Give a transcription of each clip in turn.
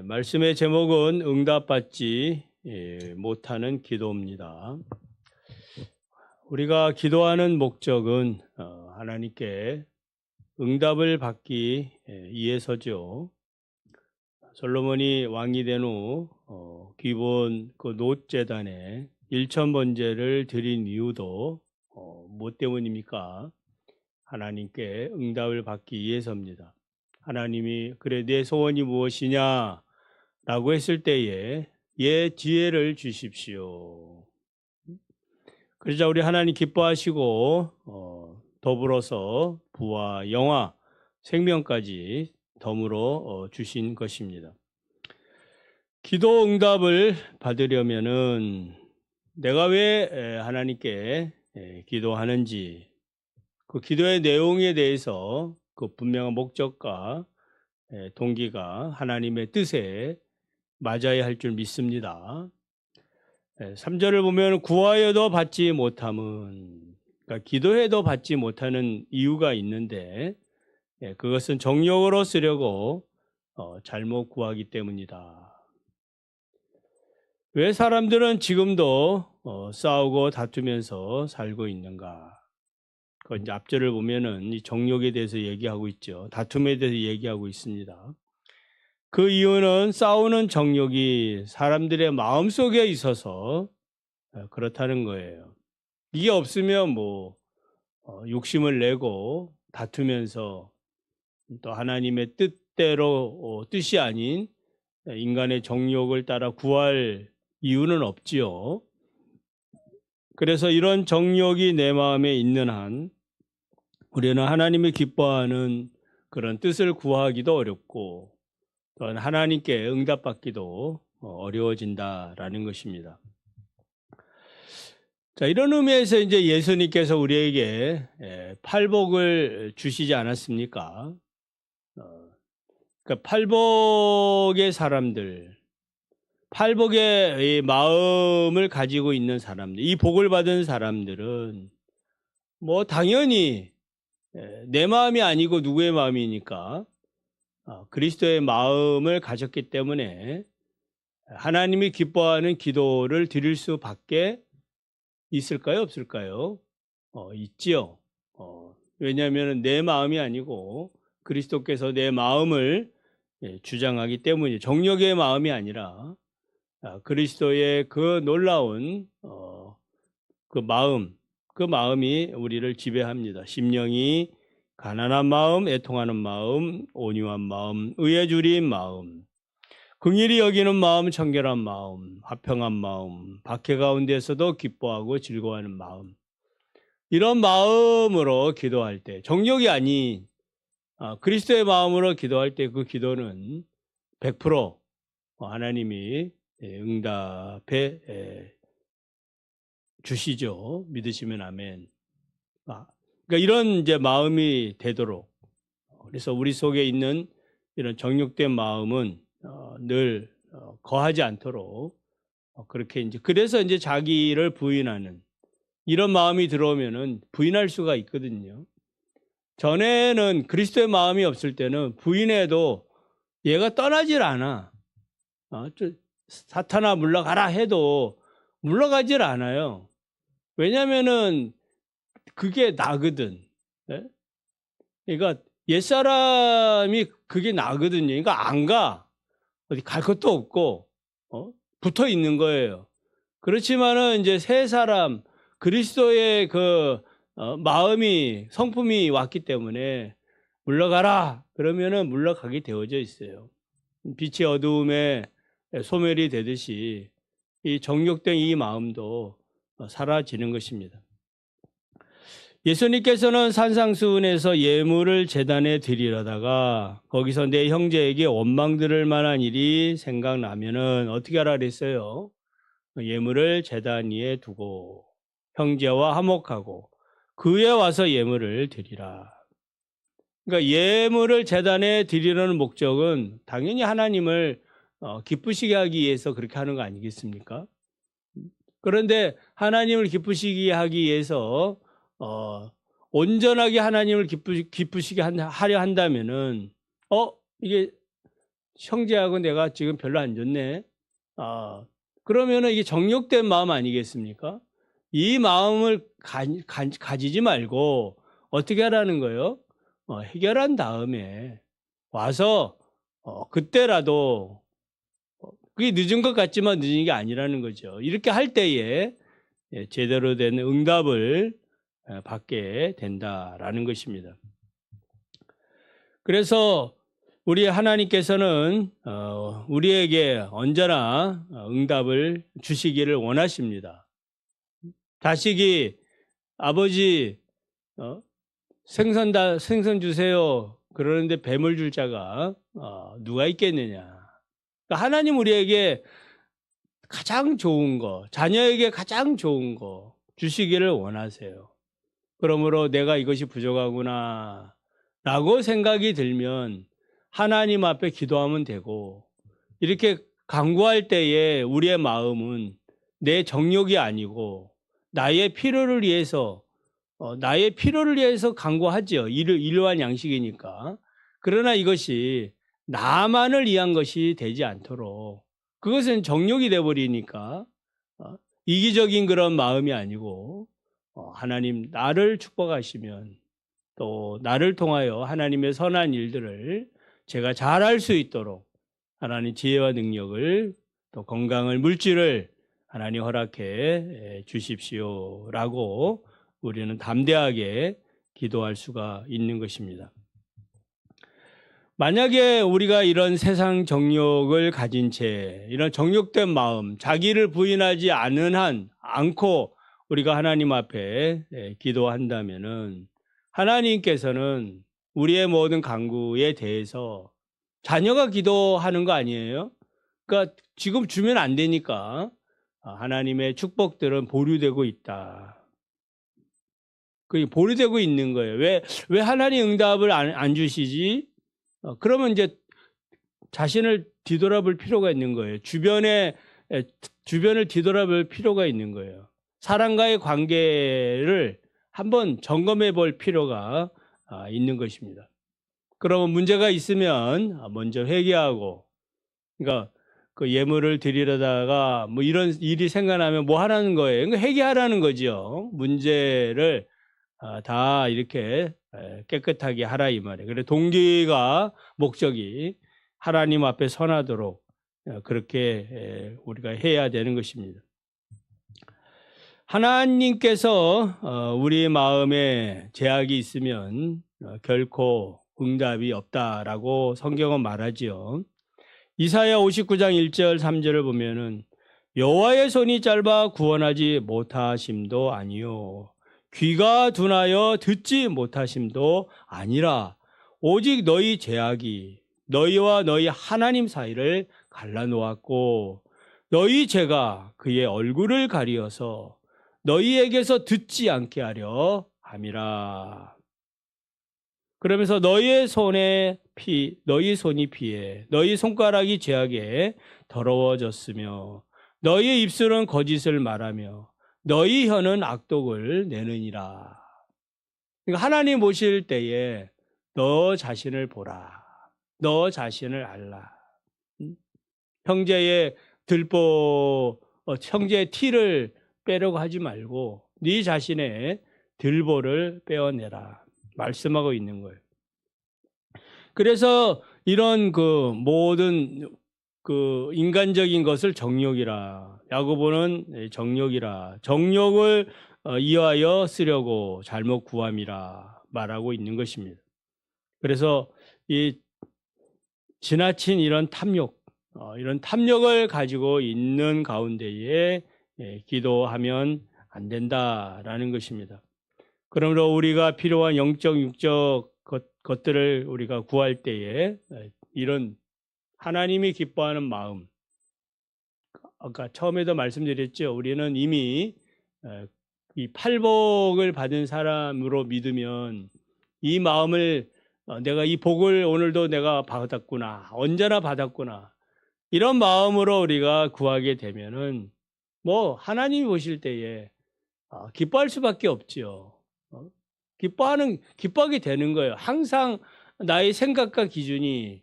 말씀의 제목은 응답받지 못하는 기도입니다. 우리가 기도하는 목적은 하나님께 응답을 받기 위해서죠. 솔로몬이 왕이 된 후 기본 그 놋 제단에 1,000번제를 드린 이유도 뭐 때문입니까? 하나님께 응답을 받기 위해서입니다. 하나님이 그래 내 소원이 무엇이냐 라고 했을 때에 지혜를 주십시오. 그러자 우리 하나님 기뻐하시고 더불어서 부와 영화, 생명까지 덤으로 주신 것입니다. 기도 응답을 받으려면은 내가 왜 하나님께 기도하는지 그 기도의 내용에 대해서 그 분명한 목적과 동기가 하나님의 뜻에 맞아야 할 줄 믿습니다. 3절을 보면 구하여도 받지 못함은, 그러니까 기도해도 받지 못하는 이유가 있는데 그것은 정욕으로 쓰려고 잘못 구하기 때문이다. 왜 사람들은 지금도 싸우고 다투면서 살고 있는가? 그 이제 앞절을 보면은 이 정욕에 대해서 얘기하고 있죠. 다툼에 대해서 얘기하고 있습니다. 그 이유는 싸우는 정욕이 사람들의 마음속에 있어서 그렇다는 거예요. 이게 없으면 욕심을 내고 다투면서 또 하나님의 뜻대로 뜻이 아닌 인간의 정욕을 따라 구할 이유는 없지요. 그래서 이런 정욕이 내 마음에 있는 한 우리는 하나님이 기뻐하는 그런 뜻을 구하기도 어렵고 또한 하나님께 응답받기도 어려워진다라는 것입니다. 자, 이런 의미에서 이제 예수님께서 우리에게 팔복을 주시지 않았습니까? 그러니까 팔복의 사람들, 팔복의 마음을 가지고 있는 사람들, 이 복을 받은 사람들은 당연히 내 마음이 아니고 누구의 마음이니까 그리스도의 마음을 가졌기 때문에 하나님이 기뻐하는 기도를 드릴 수밖에 있을까요? 없을까요? 있지요. 왜냐하면 내 마음이 아니고 그리스도께서 내 마음을 주장하기 때문에 정욕의 마음이 아니라 그리스도의 그 놀라운 그 마음이 우리를 지배합니다. 심령이 가난한 마음, 애통하는 마음, 온유한 마음, 의에 주린 마음, 긍휼히 여기는 마음, 청결한 마음, 화평한 마음, 박해 가운데서도 기뻐하고 즐거워하는 마음. 이런 마음으로 기도할 때, 정욕이 아닌 그리스도의 마음으로 기도할 때 그 기도는 100% 하나님이 응답해 주시죠. 믿으시면 아멘. 그러니까 이런 이제 마음이 되도록, 그래서 우리 속에 있는 이런 정욕된 마음은 늘 거하지 않도록 그렇게 그래서 이제 자기를 부인하는 이런 마음이 들어오면은 부인할 수가 있거든요. 전에는 그리스도의 마음이 없을 때는 부인해도 얘가 떠나질 않아. 사탄아 물러가라 해도 물러가질 않아요. 왜냐면은 그게 나거든. 네? 그러니까 옛사람이 그게 나거든요. 그러니까 안 가. 어디 갈 것도 없고, 붙어 있는 거예요. 그렇지만은 이제 새 사람, 그리스도의 마음이, 성품이 왔기 때문에 물러가라. 그러면은 물러가게 되어져 있어요. 빛이 어두움에 소멸이 되듯이 이 정욕된 이 마음도 사라지는 것입니다. 예수님께서는 산상수훈에서 예물을 제단에 드리려다가 거기서 내 형제에게 원망 들을 만한 일이 생각나면은 어떻게 하라 그랬어요? 예물을 제단 위에 두고 형제와 화목하고 그에 와서 예물을 드리라. 그러니까 예물을 제단에 드리려는 목적은 당연히 하나님을 기쁘시게 하기 위해서 그렇게 하는 거 아니겠습니까? 그런데 하나님을 기쁘시게 하기 위해서 온전하게 하나님을 기쁘시게 하려 한다면은 이게 형제하고 내가 지금 별로 안 좋네. 그러면은 이게 정욕된 마음 아니겠습니까? 이 마음을 가지지 말고 어떻게 하라는 거예요? 해결한 다음에 와서 그때라도 그게 늦은 것 같지만 늦은 게 아니라는 거죠. 이렇게 할 때에 제대로 된 응답을 받게 된다라는 것입니다. 그래서 우리 하나님께서는 우리에게 언제나 응답을 주시기를 원하십니다. 자식이 아버지 생선 주세요 그러는데 뱀을 줄 자가 누가 있겠느냐. 그러니까 하나님 우리에게 가장 좋은 거, 자녀에게 가장 좋은 거 주시기를 원하세요. 그러므로 내가 이것이 부족하구나 라고 생각이 들면 하나님 앞에 기도하면 되고, 이렇게 간구할 때에 우리의 마음은 내 정욕이 아니고 나의 필요를 위해서 간구하죠. 일요한 양식이니까. 그러나 이것이 나만을 위한 것이 되지 않도록, 그것은 정욕이 되어버리니까 이기적인 그런 마음이 아니고 하나님 나를 축복하시면 또 나를 통하여 하나님의 선한 일들을 제가 잘할 수 있도록 하나님 지혜와 능력을 또 건강을 물질을 하나님 허락해 주십시오라고 우리는 담대하게 기도할 수가 있는 것입니다. 만약에 우리가 이런 세상 정욕을 가진 채 이런 정욕된 마음, 자기를 부인하지 않고 우리가 하나님 앞에 기도한다면은 하나님께서는 우리의 모든 간구에 대해서 자녀가 기도하는 거 아니에요? 그러니까 지금 주면 안 되니까 하나님의 축복들은 보류되고 있다. 그게 보류되고 있는 거예요. 왜 하나님 응답을 안 주시지? 그러면 이제 자신을 뒤돌아볼 필요가 있는 거예요. 주변을 뒤돌아볼 필요가 있는 거예요. 사람과의 관계를 한번 점검해 볼 필요가 있는 것입니다. 그러면 문제가 있으면 먼저 회개하고, 그러니까 그 예물을 드리려다가 뭐 이런 일이 생겨나면 뭐 하라는 거예요? 그러니까 회개하라는 거죠. 문제를 다 이렇게 깨끗하게 하라 이 말이에요. 그래서 동기가 목적이 하나님 앞에 선하도록 그렇게 우리가 해야 되는 것입니다. 하나님께서 우리 마음에 제약이 있으면 결코 응답이 없다라고 성경은 말하지요. 이사야 59장 1절 3절을 보면은 여호와의 손이 짧아 구원하지 못하심도 아니요 귀가 둔하여 듣지 못하심도 아니라 오직 너희 제약이 너희와 너희 하나님 사이를 갈라놓았고 너희 죄가 그의 얼굴을 가리어서 너희에게서 듣지 않게 하려 함이라. 그러면서 너희 손이 피해 너희 손가락이 죄악에 더러워졌으며 너희 입술은 거짓을 말하며 너희 혀는 악독을 내느니라. 그러니까 하나님 보실 때에 너 자신을 보라. 너 자신을 알라. 형제의 형제의 티를 빼려고 하지 말고 네 자신의 들보를 빼어내라. 말씀하고 있는 거예요. 그래서 이런 모든 인간적인 것을 정욕이라, 야고보는 정욕이라, 정욕을 이하여 쓰려고 잘못 구함이라 말하고 있는 것입니다. 그래서 이 지나친 이런 탐욕을 가지고 있는 가운데에 기도하면 안 된다라는 것입니다. 그러므로 우리가 필요한 영적, 육적 것들을 우리가 구할 때에 이런 하나님이 기뻐하는 마음, 아까 처음에도 말씀드렸죠. 우리는 이미 이 팔복을 받은 사람으로 믿으면 이 마음을 내가 이 복을 오늘도 내가 받았구나, 언제나 받았구나, 이런 마음으로 우리가 구하게 되면은 뭐 하나님이 보실 때에 기뻐할 수밖에 없죠. 기뻐하게 되는 거예요. 항상 나의 생각과 기준이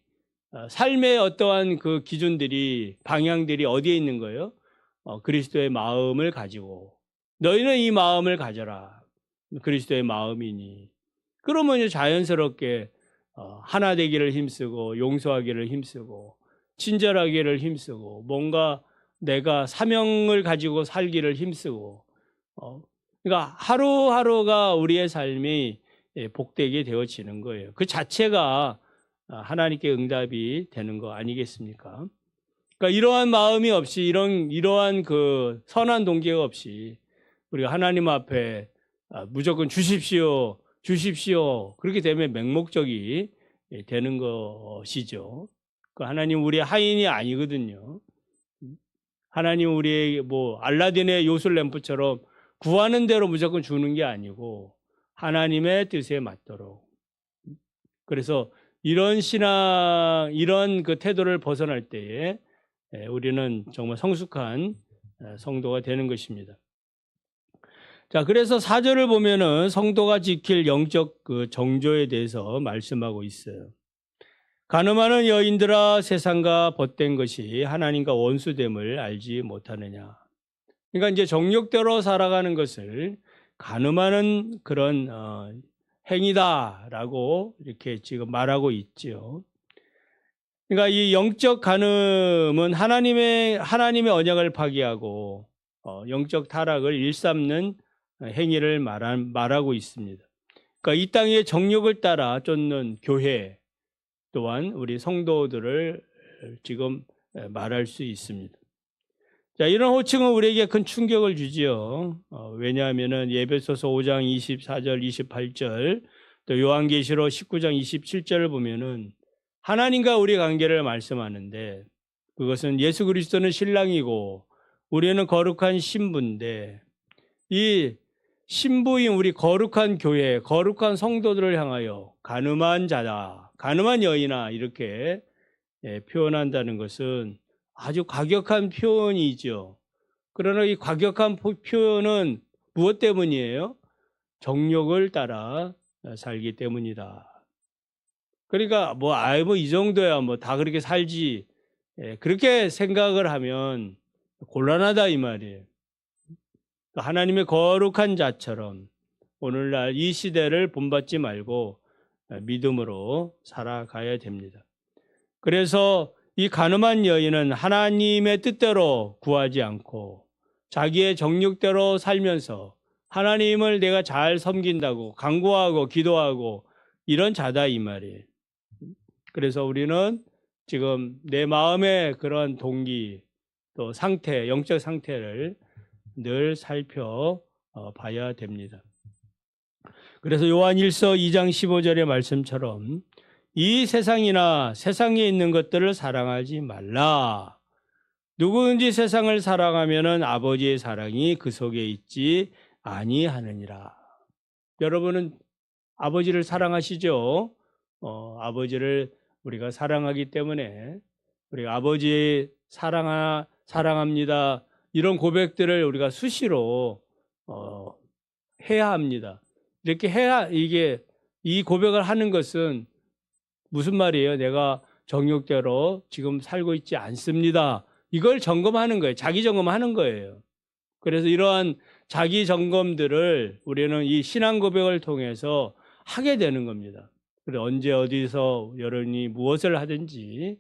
삶의 어떠한 그 기준들이 방향들이 어디에 있는 거예요? 그리스도의 마음을 가지고 너희는 이 마음을 가져라. 그리스도의 마음이니. 그러면 이제 자연스럽게 하나 되기를 힘쓰고 용서하기를 힘쓰고 친절하기를 힘쓰고 뭔가 내가 사명을 가지고 살기를 힘쓰고 그러니까 하루하루가 우리의 삶이 복되게 되어지는 거예요. 그 자체가 하나님께 응답이 되는 거 아니겠습니까? 그러니까 이러한 마음이 없이 이러한 그 선한 동기가 없이 우리가 하나님 앞에 무조건 주십시오, 주십시오. 그렇게 되면 맹목적이 되는 것이죠. 그 하나님 우리의 하인이 아니거든요. 하나님 우리의 뭐 알라딘의 요술 램프처럼 구하는 대로 무조건 주는 게 아니고 하나님의 뜻에 맞도록. 그래서 이런 신앙, 이런 그 태도를 벗어날 때에 우리는 정말 성숙한 성도가 되는 것입니다. 자, 그래서 4절을 보면은 성도가 지킬 영적 그 정조에 대해서 말씀하고 있어요. 가늠하는 여인들아 세상과 벗된 것이 하나님과 원수됨을 알지 못하느냐. 그러니까 이제 정욕대로 살아가는 것을 가늠하는 그런 행위다라고 이렇게 지금 말하고 있지요. 그러니까 이 영적 간음은 하나님의 언약을 파기하고 영적 타락을 일삼는 행위를 말하고 있습니다. 그러니까 이 땅의 정욕을 따라 쫓는 교회 또한 우리 성도들을 지금 말할 수 있습니다. 자, 이런 호칭은 우리에게 큰 충격을 주지요. 왜냐하면은 에베소서 5장 24절, 28절, 또 요한계시록 19장 27절을 보면은 하나님과 우리 관계를 말씀하는데 그것은 예수 그리스도는 신랑이고 우리는 거룩한 신부인데 이 신부인 우리 거룩한 교회, 거룩한 성도들을 향하여 간음한 자다, 간음한 여인아 이렇게 표현한다는 것은 아주 과격한 표현이죠. 그러나 이 과격한 표현은 무엇 때문이에요? 정욕을 따라 살기 때문이다. 그러니까 뭐 이 정도야 뭐 다 그렇게 살지. 그렇게 생각을 하면 곤란하다 이 말이에요. 하나님의 거룩한 자처럼 오늘날 이 시대를 본받지 말고 믿음으로 살아가야 됩니다. 그래서 이 간음한 여인은 하나님의 뜻대로 구하지 않고 자기의 정욕대로 살면서 하나님을 내가 잘 섬긴다고 간구하고 기도하고 이런 자다 이 말이에요. 그래서 우리는 지금 내 마음의 그런 동기 또 상태, 영적 상태를 늘 살펴봐야 됩니다. 그래서 요한 1서 2장 15절의 말씀처럼 이 세상이나 세상에 있는 것들을 사랑하지 말라. 누구든지 세상을 사랑하면은 아버지의 사랑이 그 속에 있지 아니하느니라. 여러분은 아버지를 사랑하시죠? 아버지를 우리가 사랑하기 때문에 우리가 아버지 사랑합니다. 이런 고백들을 우리가 수시로 해야 합니다. 이렇게 해야 이 고백을 하는 것은 무슨 말이에요? 내가 정욕대로 지금 살고 있지 않습니다. 이걸 점검하는 거예요. 자기 점검하는 거예요. 그래서 이러한 자기 점검들을 우리는 이 신앙 고백을 통해서 하게 되는 겁니다. 그래서 언제 어디서 여러분이 무엇을 하든지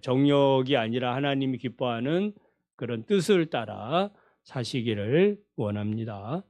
정욕이 아니라 하나님이 기뻐하는 그런 뜻을 따라 사시기를 원합니다.